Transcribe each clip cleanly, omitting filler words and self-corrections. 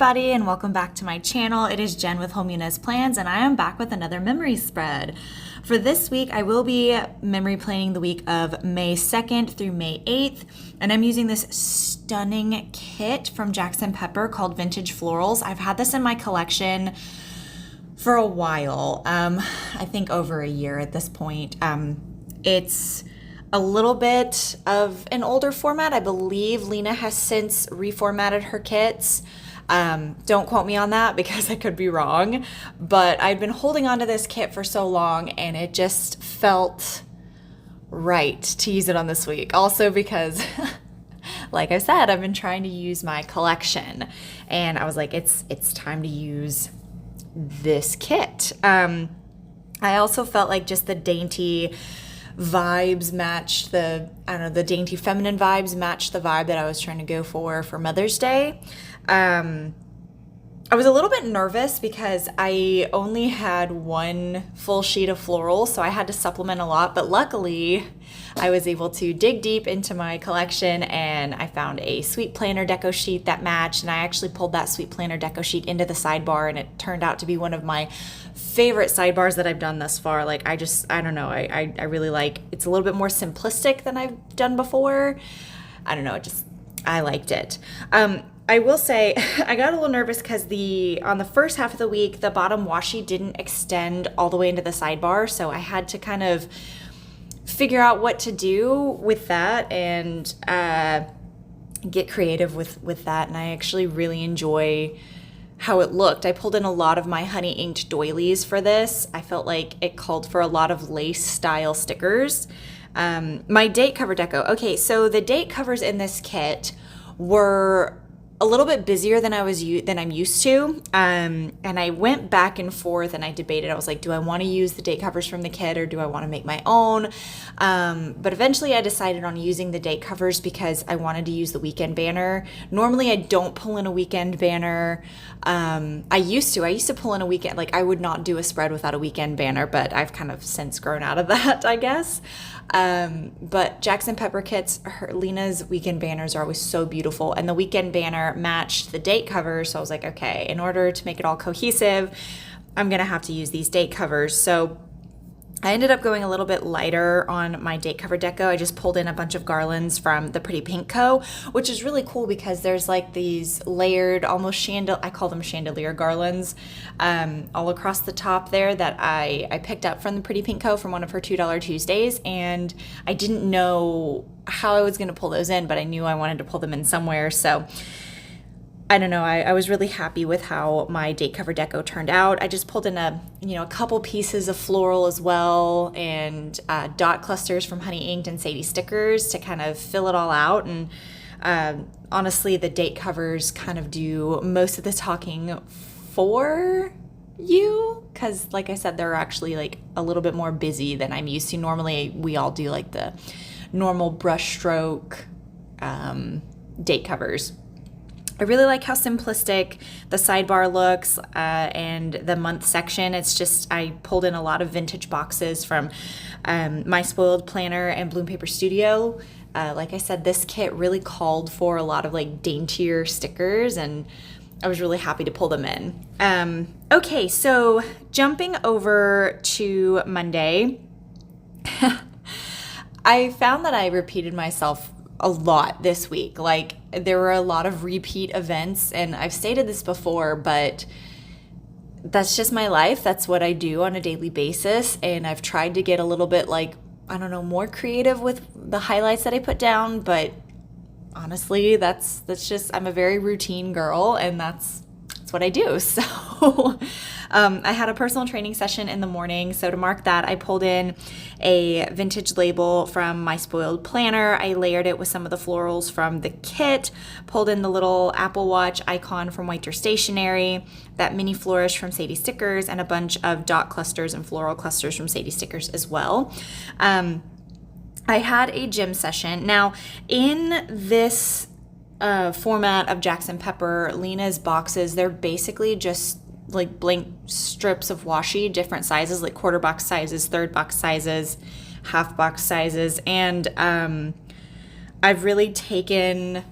everybody, and welcome back to my channel. It is Jen with Homunez Plans, and I am back with another memory spread. For this week, I will be memory planning the week of May 2nd through May 8th, and I'm using this stunning kit from Jaxandpepper called Vintage Florals. I've had this in my collection for a while, I think over a year at this point. It's a little bit of an older format. I believe Lena has since reformatted her kits. Don't quote me on that because I could be wrong, but I'd been holding on to this kit for so long and it just felt right to use it on this week. Also because, like I said, I've been trying to use my collection and I was like, it's time to use this kit. I also felt like just the dainty vibes matched the dainty feminine vibes matched the vibe that I was trying to go for Mother's Day. I was a little bit nervous because I only had one full sheet of floral, so I had to supplement a lot, but luckily I was able to dig deep into my collection and I found a sweet planner deco sheet that matched, and I actually pulled that sweet planner deco sheet into the sidebar and it turned out to be one of my favorite sidebars that I've done thus far. Like I don't know, I really like, it's a little bit more simplistic than I've done before. I don't know, I liked it. I will say I got a little nervous because on the first half of the week, the bottom washi didn't extend all the way into the sidebar. So I had to kind of figure out what to do with that and get creative with that. And I actually really enjoy how it looked. I pulled in a lot of my honey inked doilies for this. I felt like it called for a lot of lace style stickers. My date cover deco. Okay, so the date covers in this kit were a little bit busier than I'm used to, and I went back and forth and I debated. I was like, do I want to use the date covers from the kit or do I want to make my own? But eventually I decided on using the date covers because I wanted to use the weekend banner. Normally I don't pull in a weekend banner. I used to pull in a weekend, like I would not do a spread without a weekend banner, but I've kind of since grown out of that, I guess. But Jaxandpepper kits, Lena's weekend banners are always so beautiful, and the weekend banner matched the date cover, so I was like, okay, in order to make it all cohesive, I'm gonna have to use these date covers. So I ended up going a little bit lighter on my date cover deco. I just pulled in a bunch of garlands from the Pretty Pink Co., which is really cool because there's like these layered, almost I call them chandelier garlands, all across the top there that I picked up from the Pretty Pink Co. from one of her $2 Tuesdays, and I didn't know how I was gonna pull those in, but I knew I wanted to pull them in somewhere, so I don't know, I was really happy with how my date cover deco turned out. I just pulled in a couple pieces of floral as well, and dot clusters from Honey Inked and Sadie stickers to kind of fill it all out. And honestly, the date covers kind of do most of the talking for you, because like I said, they're actually like a little bit more busy than I'm used to. Normally we all do like the normal brush stroke date covers. I really like how simplistic the sidebar looks and the month section. It's just, I pulled in a lot of vintage boxes from My Spoiled Planner and Bloom Paper Studio. Like I said, this kit really called for a lot of like daintier stickers, and I was really happy to pull them in. Okay, so jumping over to Monday, I found that I repeated myself a lot this week. Like there were a lot of repeat events, and I've stated this before, but that's just my life. That's what I do on a daily basis, and I've tried to get a little bit like, I don't know, more creative with the highlights that I put down, but honestly, that's just, I'm a very routine girl, and that's what I do. So I had a personal training session in the morning, so to mark that, I pulled in a vintage label from My Spoiled Planner. I layered it with some of the florals from the kit, pulled in the little Apple Watch icon from Whiter Stationery, that mini flourish from Sadie Stickers, and a bunch of dot clusters and floral clusters from Sadie Stickers as well. I had a gym session. Now, in this format of Jaxandpepper, Lena's boxes, they're basically just like blank strips of washi, different sizes, like quarter box sizes, third box sizes, half box sizes, and I've really taken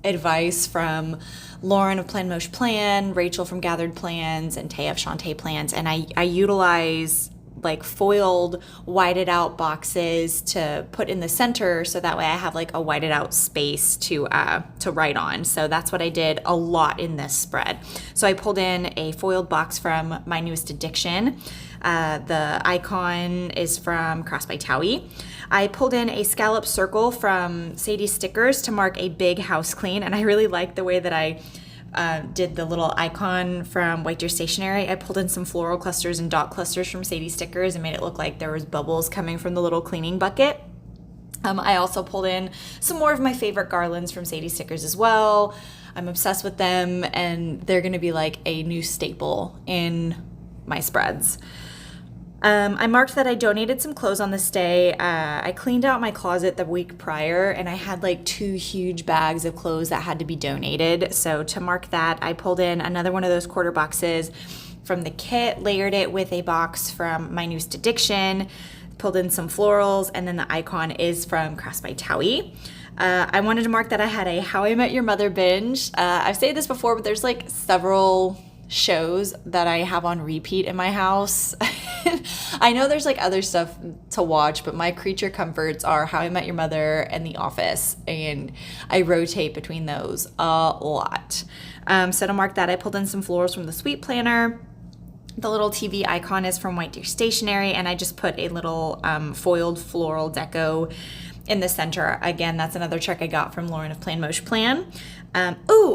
advice from Lauren of Plan Mosh Plan, Rachel from Gathered Plans, and Tay of Shantae Plans, and I utilize like foiled whited out boxes to put in the center, so that way I have like a whited out space to write on. So that's what I did a lot in this spread. So I pulled in a foiled box from My Newest Addiction. The icon is from Cross by Towie. I pulled in a scallop circle from Sadie's Stickers to mark a big house clean, and I really like the way that I did the little icon from White Deer Stationery. I pulled in some floral clusters and dot clusters from Sadie Stickers and made it look like there was bubbles coming from the little cleaning bucket. I also pulled in some more of my favorite garlands from Sadie Stickers as well. I'm obsessed with them, and they're going to be like a new staple in my spreads. I marked that I donated some clothes on this day. I cleaned out my closet the week prior, and I had like 2 huge bags of clothes that had to be donated. So to mark that, I pulled in another one of those quarter boxes from the kit, layered it with a box from My Newest Addiction, pulled in some florals, and then the icon is from Cross by Towie. I wanted to mark that I had a How I Met Your Mother binge. I've said this before, but there's like several shows that I have on repeat in my house. I know there's like other stuff to watch, but my creature comforts are How I Met Your Mother and The Office, and I rotate between those a lot. So to mark that, I pulled in some florals from the Sweet Planner. The little TV icon is from White Deer Stationery, and I just put a little foiled floral deco in the center. Again, that's another trick I got from Lauren of Plan Mosh Plan.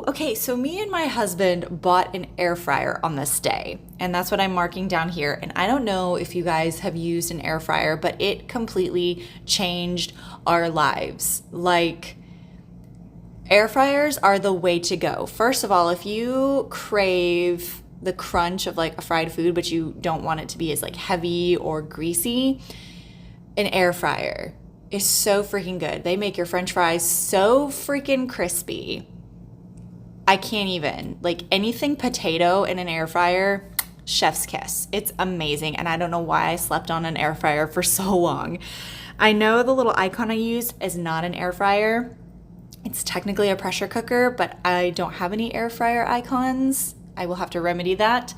Okay, so me and my husband bought an air fryer on this day, and that's what I'm marking down here. And I don't know if you guys have used an air fryer, but it completely changed our lives. Like, air fryers are the way to go. First of all, if you crave the crunch of like a fried food, but you don't want it to be as like heavy or greasy, an air fryer is so freaking good. They make your French fries so freaking crispy. I can't even. Like, anything potato in an air fryer, chef's kiss. It's amazing, and I don't know why I slept on an air fryer for so long. I know the little icon I used is not an air fryer. It's technically a pressure cooker, but I don't have any air fryer icons. I will have to remedy that.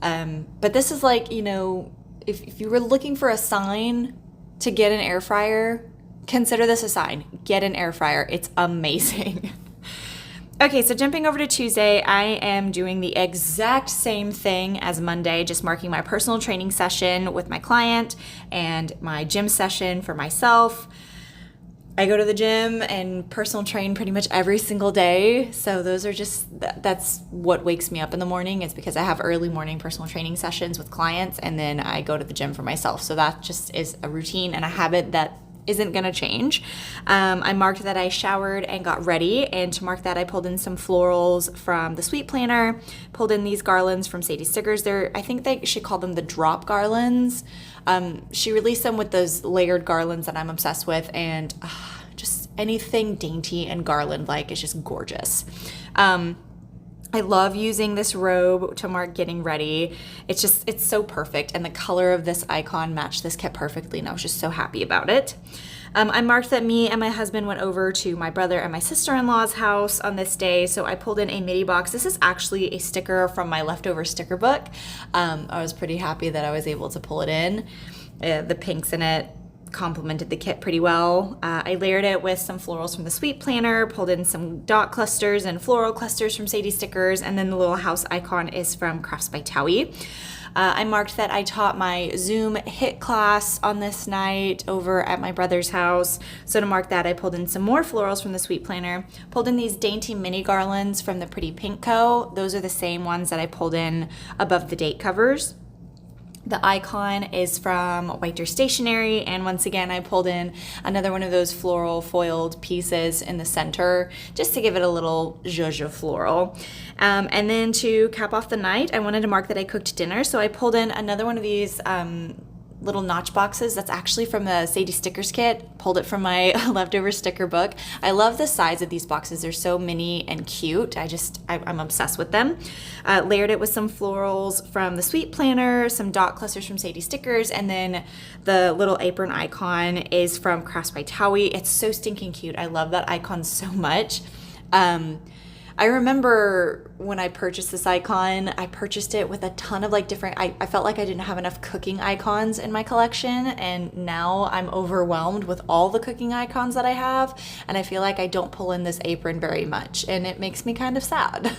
But this is like, you know, if you were looking for a sign to get an air fryer, consider this a sign. Get an air fryer. It's amazing. Okay, so jumping over to Tuesday, I am doing the exact same thing as Monday, just marking my personal training session with my client and my gym session for myself. I go to the gym and personal train pretty much every single day. So those are just, that's what wakes me up in the morning. It's because I have early morning personal training sessions with clients, and then I go to the gym for myself. So that just is a routine and a habit that isn't gonna change. I marked that I showered and got ready, and to mark that I pulled in some florals from the Sweet Planner, pulled in these garlands from Sadie Stickers. I think she called them the drop garlands. She released them with those layered garlands that I'm obsessed with, and just anything dainty and garland-like is just gorgeous. I love using this robe to mark getting ready. It's so perfect, and the color of this icon matched this kit perfectly, and I was just so happy about it. I marked that me and my husband went over to my brother and my sister-in-law's house on this day, so I pulled in a midi box. This is actually a sticker from my leftover sticker book. I was pretty happy that I was able to pull it in. The pinks in it complemented the kit pretty well. I layered it with some florals from the Sweet Planner, pulled in some dot clusters and floral clusters from Sadie Stickers, and then the little house icon is from Crafts by Towie. I marked that I taught my Zoom HIT class on this night over at my brother's house. So to mark that, I pulled in some more florals from the Sweet Planner, pulled in these dainty mini garlands from the Pretty Pink Co. Those are the same ones that I pulled in above the date covers. The icon is from White Deer Stationery, and once again I pulled in another one of those floral foiled pieces in the center just to give it a little zhuzh floral. And then to cap off the night, I wanted to mark that I cooked dinner, so I pulled in another one of these little notch boxes that's actually from the Sadie Stickers kit, pulled it from my leftover sticker book. I love the size of these boxes. They're so mini and cute. I'm obsessed with them. Layered it with some florals from the Sweet Planner, some dot clusters from Sadie Stickers, and then the little apron icon is from Crafts by Towie. It's so stinking cute. I love that icon so much. I remember when I purchased this icon, I purchased it with a ton of like different, I felt like I didn't have enough cooking icons in my collection, and now I'm overwhelmed with all the cooking icons that I have, and I feel like I don't pull in this apron very much, and it makes me kind of sad.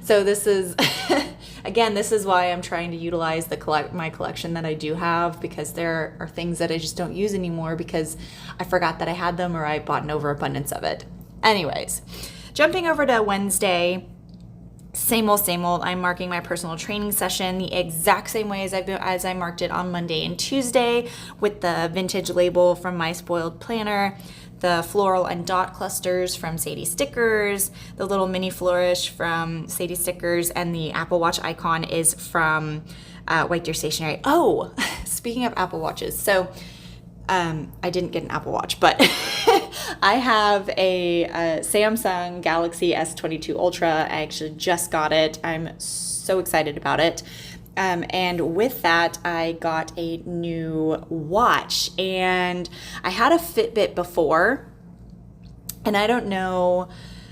So this is, again, this is why I'm trying to utilize my collection that I do have, because there are things that I just don't use anymore because I forgot that I had them or I bought an overabundance of it. Anyways, jumping over to Wednesday, same old, I'm marking my personal training session the exact same way as I marked it on Monday and Tuesday, with the vintage label from My Spoiled Planner, the floral and dot clusters from Sadie Stickers, the little mini flourish from Sadie Stickers, and the Apple Watch icon is from White Deer Stationery. Oh, speaking of Apple Watches, so I didn't get an Apple Watch, but I have a Samsung Galaxy S22 Ultra. I actually just got it. I'm so excited about it. And with that, I got a new watch, and I had a Fitbit before, and I don't know,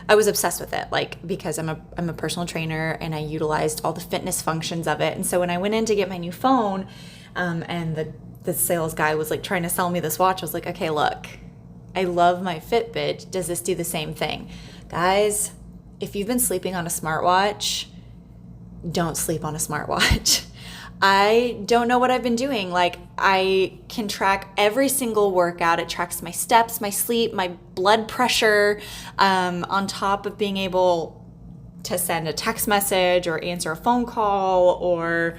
I was obsessed with it, like, because I'm a personal trainer and I utilized all the fitness functions of it. And so when I went in to get my new phone, and the sales guy was like trying to sell me this watch, I was like, okay, look, I love my Fitbit. Does this do the same thing? Guys, if you've been sleeping on a smartwatch, don't sleep on a smartwatch. I don't know what I've been doing. Like, I can track every single workout. It tracks my steps, my sleep, my blood pressure, on top of being able to send a text message or answer a phone call, or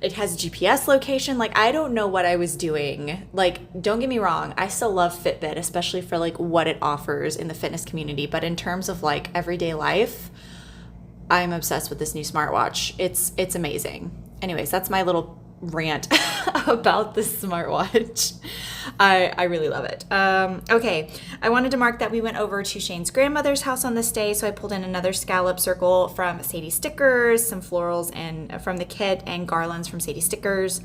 it has GPS location. Like, I don't know what I was doing. Like, don't get me wrong, I still love Fitbit, especially for like what it offers in the fitness community. But in terms of like everyday life, I'm obsessed with this new smartwatch. It's amazing. Anyways, that's my little rant about this smartwatch. I really love it. Okay, I wanted to mark that we went over to Shane's grandmother's house on this day, so I pulled in another scallop circle from Sadie Stickers, some florals and from the kit, and garlands from Sadie Stickers.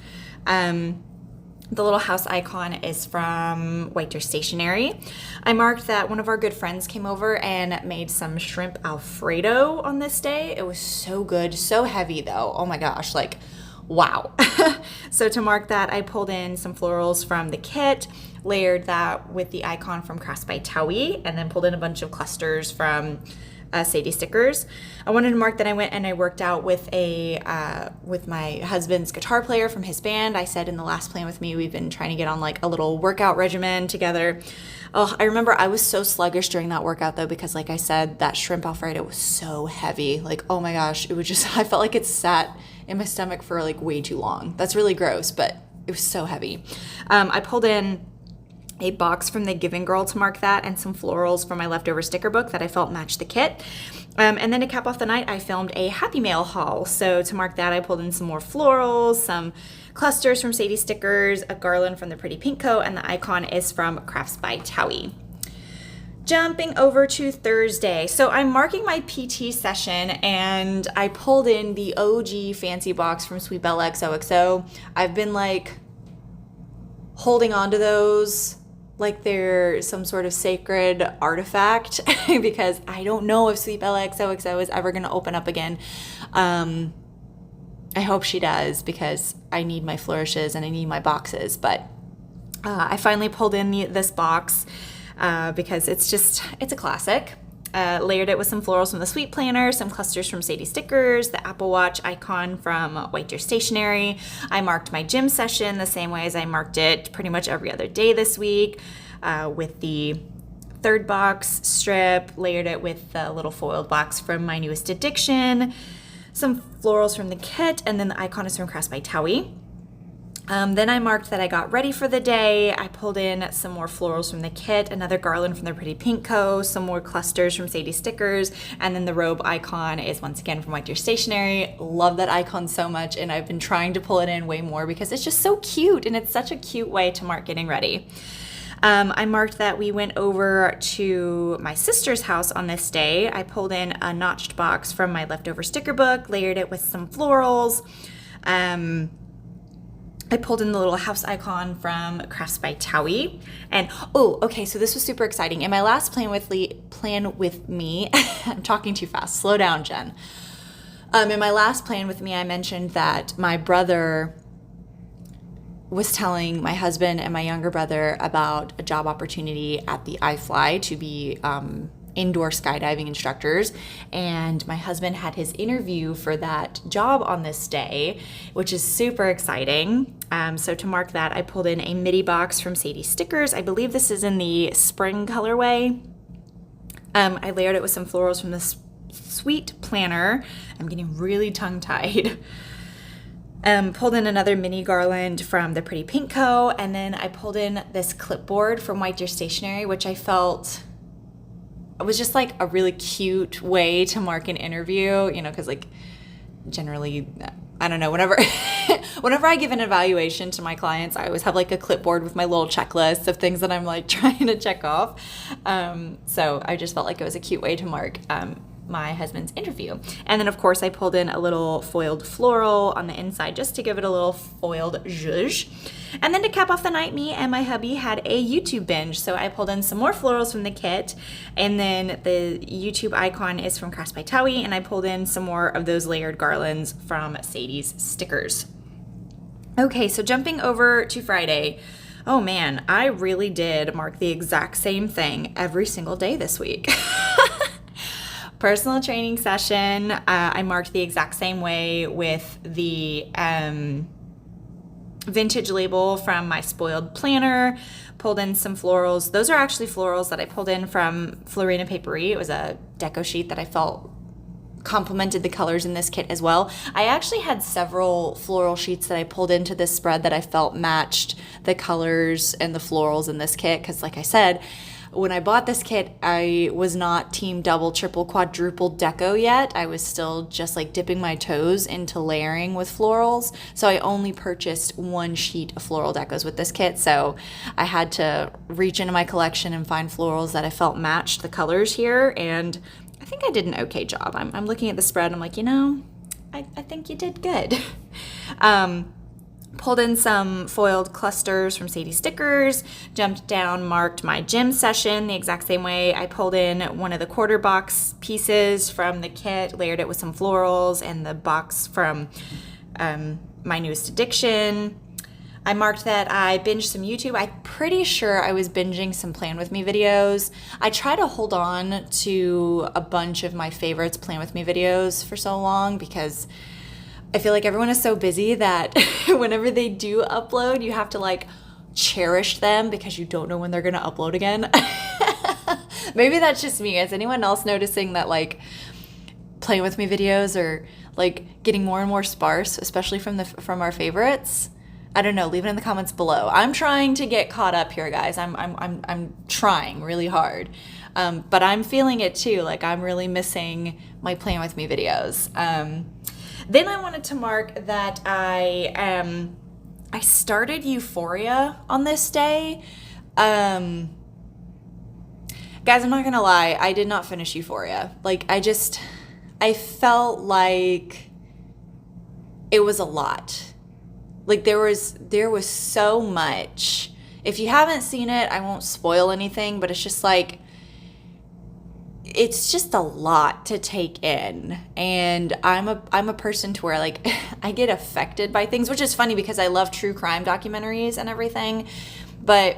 The little house icon is from White Deer Stationery. I marked that one of our good friends came over and made some shrimp Alfredo on this day. It was so good, so heavy though. Oh my gosh, like, wow. So to mark that, I pulled in some florals from the kit, layered that with the icon from Crafts by Towie, and then pulled in a bunch of clusters from Sadie Stickers. I wanted to mark that I went and I worked out with with my husband's guitar player from his band. I said in the last Plan With Me, we've been trying to get on like a little workout regimen together. Oh, I remember I was so sluggish during that workout though, because like I said, that shrimp Alfredo was so heavy. Like, oh my gosh, it was just, I felt like it sat in my stomach for like way too long. That's really gross, but it was so heavy. I pulled in a box from the Giving Girl to mark that, and some florals from my leftover sticker book that I felt matched the kit. And then to cap off the night, I filmed a Happy Mail haul. So to mark that, I pulled in some more florals, some clusters from Sadie Stickers, a garland from the Pretty Pink Co, and the icon is from Crafts by Towie. Jumping over to Thursday. So I'm marking my PT session, and I pulled in the OG fancy box from Sweet Belle XOXO. I've been like holding on to those like they're some sort of sacred artifact because I don't know if Sweet Belle XOXO is ever going to open up again. I hope she does, because I need my flourishes and I need my boxes. But I finally pulled in this box because it's a classic. Layered it with some florals from the Sweet Planner, some clusters from Sadie Stickers, the Apple Watch icon from White Deer Stationery. I marked my gym session the same way as I marked it pretty much every other day this week, with the third box strip, layered it with the little foiled box from My Newest Addiction, some florals from the kit, and then the icon is from Crafts by Towie. Then I marked that I got ready for the day. I pulled in some more florals from the kit, another garland from the Pretty Pink Co, some more clusters from Sadie Stickers, and then the robe icon is once again from White Deer Stationery. Love that icon so much, and I've been trying to pull it in way more because it's just so cute, and it's such a cute way to mark getting ready. I marked that we went over to my sister's house on this day. I pulled in a notched box from my leftover sticker book, layered it with some florals, I pulled in the little house icon from Crafts by Towie. And oh, okay, so this was super exciting. In my last plan with me, I'm talking too fast. Slow down, Jen. In my last plan with me, I mentioned that my brother was telling my husband and my younger brother about a job opportunity at the iFly to be indoor skydiving instructors, and my husband had his interview for that job on this day, which is super exciting. So to mark that, I pulled in a midi box from Sadie Stickers. I believe this is in the spring colorway. I layered it with some florals from this Sweet Planner. I'm getting really tongue-tied. Pulled in another mini garland from the Pretty Pink Co. And then I pulled in this clipboard from White Deer Stationery, which I felt was just like a really cute way to mark an interview, you know, because like generally, I don't know, whenever I give an evaluation to my clients, I always have like a clipboard with my little checklist of things that I'm like trying to check off. So I just felt like it was a cute way to mark my husband's interview. And then of course I pulled in a little foiled floral on the inside just to give it a little foiled zhuzh. And then to cap off the night, me and my hubby had a YouTube binge. So I pulled in some more florals from the kit, and then the YouTube icon is from Crafts by Towie, and I pulled in some more of those layered garlands from Sadie's Stickers. Okay, so jumping over to Friday. Oh man, I really did mark the exact same thing every single day this week. Personal training session, I marked the exact same way with the vintage label from my spoiled planner, pulled in some florals. Those are actually florals that I pulled in from Florina Paperie. It was a deco sheet that I felt complemented the colors in this kit as well. I actually had several floral sheets that I pulled into this spread that I felt matched the colors and the florals in this kit, because like I said, when I bought this kit, I was not team double, triple, quadruple deco yet. I was still just like dipping my toes into layering with florals. So I only purchased one sheet of floral decos with this kit. So I had to reach into my collection and find florals that I felt matched the colors here. And I think I did an okay job. I'm looking at the spread. I'm like, you know, I think you did good. Pulled in some foiled clusters from Sadie Stickers, jumped down, marked my gym session the exact same way. I pulled in one of the quarter box pieces from the kit, layered it with some florals, and the box from My Newest Addiction. I marked that I binged some YouTube. I'm pretty sure I was binging some Plan With Me videos. I try to hold on to a bunch of my favorites Plan With Me videos for so long because I feel like everyone is so busy that whenever they do upload, you have to like cherish them because you don't know when they're gonna upload again. Maybe that's just me. Is anyone else noticing that like Playing With Me videos are like getting more and more sparse, especially from our favorites? I don't know. Leave it in the comments below. I'm trying to get caught up here, guys. I'm trying really hard, but I'm feeling it too. Like I'm really missing my Playing With Me videos. Then I wanted to mark that I started Euphoria on this day. Guys, I'm not gonna lie, I did not finish Euphoria. Like I felt like it was a lot. Like there was so much. If you haven't seen it, I won't spoil anything, but it's just like, it's just a lot to take in, and I'm a person to where like I get affected by things, which is funny because I love true crime documentaries and everything, but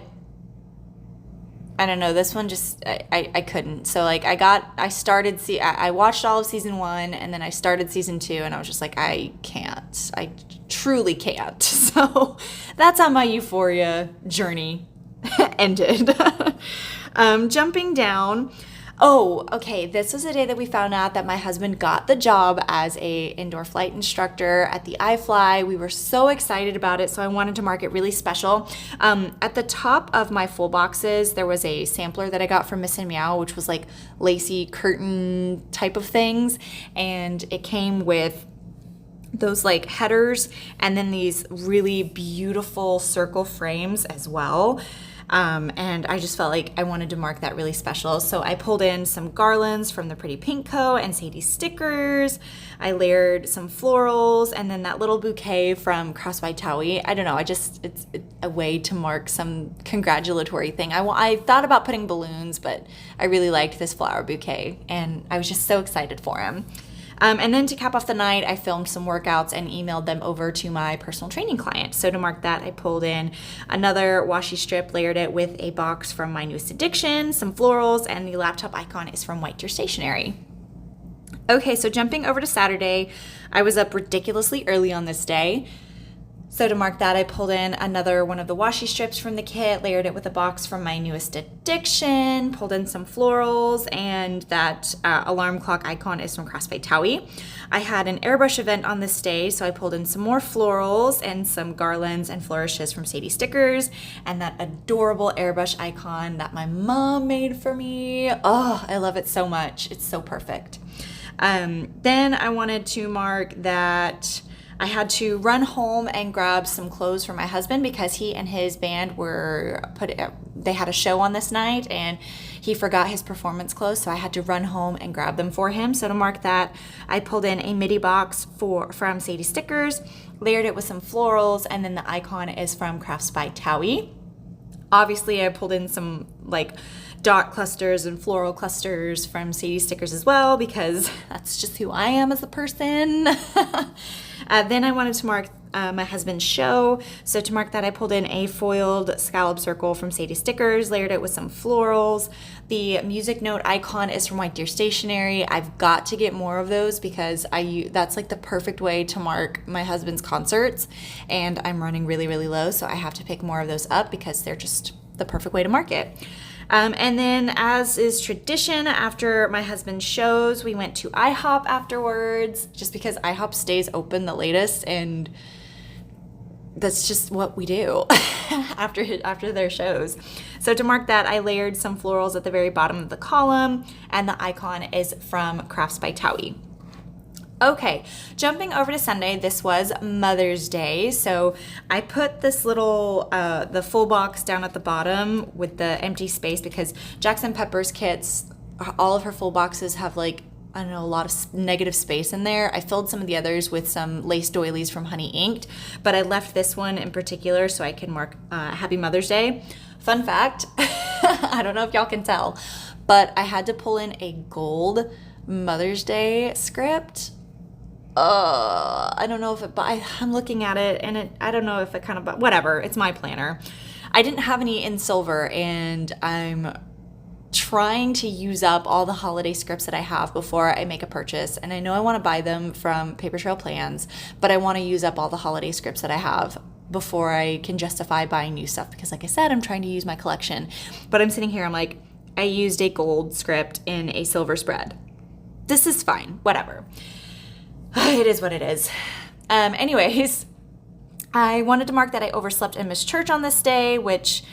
I don't know, this one just I couldn't. So like I watched all of season 1, and then I started season 2, and I was just like, I truly can't. So that's how my Euphoria journey ended. Jumping down. Oh, okay, this was the day that we found out that my husband got the job as a indoor flight instructor at the iFly. We were so excited about it, so I wanted to mark it really special. At the top of my full boxes, there was a sampler that I got from Miss and Meow, which was like lacy curtain type of things, and it came with those like headers and then these really beautiful circle frames as well. And I just felt like I wanted to mark that really special. So I pulled in some garlands from the Pretty Pink Co. and Sadie stickers. I layered some florals and then that little bouquet from Crafts by Towie. I don't know, it's a way to mark some congratulatory thing. I thought about putting balloons, but I really liked this flower bouquet and I was just so excited for him. And then to cap off the night, I filmed some workouts and emailed them over to my personal training client. So to mark that, I pulled in another washi strip, layered it with a box from My Newest Addiction, some florals, and the laptop icon is from White Deer Stationery. Okay, so jumping over to Saturday, I was up ridiculously early on this day. So to mark that, I pulled in another one of the washi strips from the kit, layered it with a box from My Newest Addiction, pulled in some florals, and that alarm clock icon is from Crafts by Towie. I had an airbrush event on this day, so I pulled in some more florals and some garlands and flourishes from Sadie stickers, and that adorable airbrush icon that my mom made for me. Oh, I love it so much. It's so perfect. Then I wanted to mark that I had to run home and grab some clothes for my husband because he and his band they had a show on this night and he forgot his performance clothes, so I had to run home and grab them for him. So to mark that, I pulled in a midi box from Sadie Stickers, layered it with some florals, and then the icon is from Crafts by Towie. Obviously, I pulled in some like dot clusters and floral clusters from Sadie Stickers as well because that's just who I am as a person. Then I wanted to mark my husband's show. So to mark that, I pulled in a foiled scallop circle from Sadie Stickers, layered it with some florals. The music note icon is from White Deer Stationery. I've got to get more of those because that's like the perfect way to mark my husband's concerts, and I'm running really, really low, so I have to pick more of those up because they're just the perfect way to mark it. And then, as is tradition, after my husband's shows, we went to IHOP afterwards, just because IHOP stays open the latest, and that's just what we do after their shows. So to mark that, I layered some florals at the very bottom of the column, and the icon is from Crafts by Towie. Okay, jumping over to Sunday, this was Mother's Day, so I put this little, the full box down at the bottom with the empty space because Jaxandpepper's kits, all of her full boxes have like, I don't know, a lot of negative space in there. I filled some of the others with some lace doilies from Honey Inked, but I left this one in particular so I can mark Happy Mother's Day. Fun fact, I don't know if y'all can tell, but I had to pull in a gold Mother's Day script. I don't know if I'm looking at it and I don't know if it kind of, whatever, it's my planner. I didn't have any in silver and I'm trying to use up all the holiday scripts that I have before I make a purchase. And I know I want to buy them from Paper Trail Plans, but I want to use up all the holiday scripts that I have before I can justify buying new stuff. Because like I said, I'm trying to use my collection, but I'm sitting here, I'm like, I used a gold script in a silver spread. This is fine, whatever. It is what it is. Anyways, I wanted to mark that I overslept and missed church on this day, which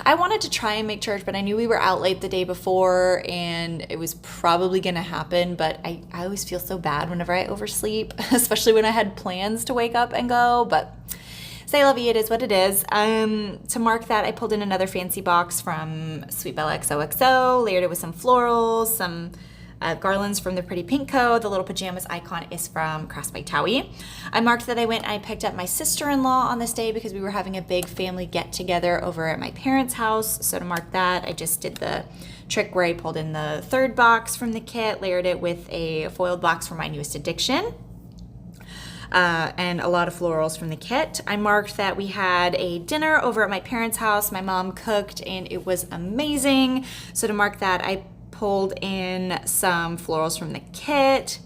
I wanted to try and make church, but I knew we were out late the day before and it was probably going to happen, but I always feel so bad whenever I oversleep, especially when I had plans to wake up and go, but say la vie, it is what it is. To mark that, I pulled in another fancy box from Sweet Bella XOXO, layered it with some florals, some garlands from the Pretty Pink Co. The little pajamas icon is from Crafts by Towie. I marked that I went and I picked up my sister-in-law on this day because we were having a big family get-together over at my parents' house. So to mark that, I just did the trick where I pulled in the third box from the kit, layered it with a foiled box from My Newest Addiction. And a lot of florals from the kit. I marked that we had a dinner over at my parents' house. My mom cooked and it was amazing. So to mark that, I pulled in some florals from the kit,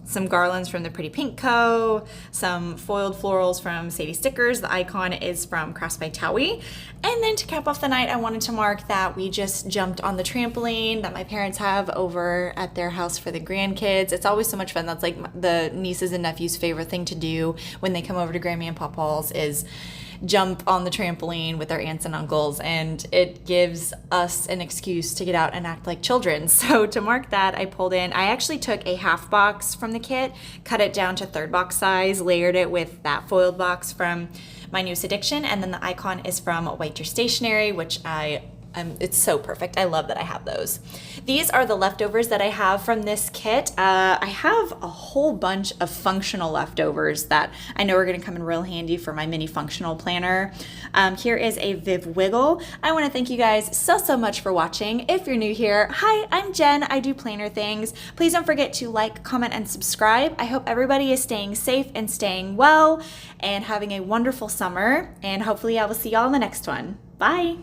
some garlands from the Pretty Pink Co., some foiled florals from Sadie Stickers. The icon is from Crafts by Towie. And then to cap off the night, I wanted to mark that we just jumped on the trampoline that my parents have over at their house for the grandkids. It's always so much fun. That's like the nieces and nephews' favorite thing to do when they come over to Grammy and Pawpaw's is jump on the trampoline with our aunts and uncles, and it gives us an excuse to get out and act like children. So to mark that, I actually took a half box from the kit, cut it down to third box size, layered it with that foiled box from my newest addiction. And then the icon is from White Your Stationery, which it's so perfect. I love that I have those. These are the leftovers that I have from this kit. I have a whole bunch of functional leftovers that I know are gonna come in real handy for my mini functional planner. Here is a Viv Wiggle. I wanna thank you guys so much for watching. If you're new here, hi, I'm Jen. I do planner things. Please don't forget to like, comment, and subscribe. I hope everybody is staying safe and staying well and having a wonderful summer. And hopefully I will see y'all in the next one. Bye.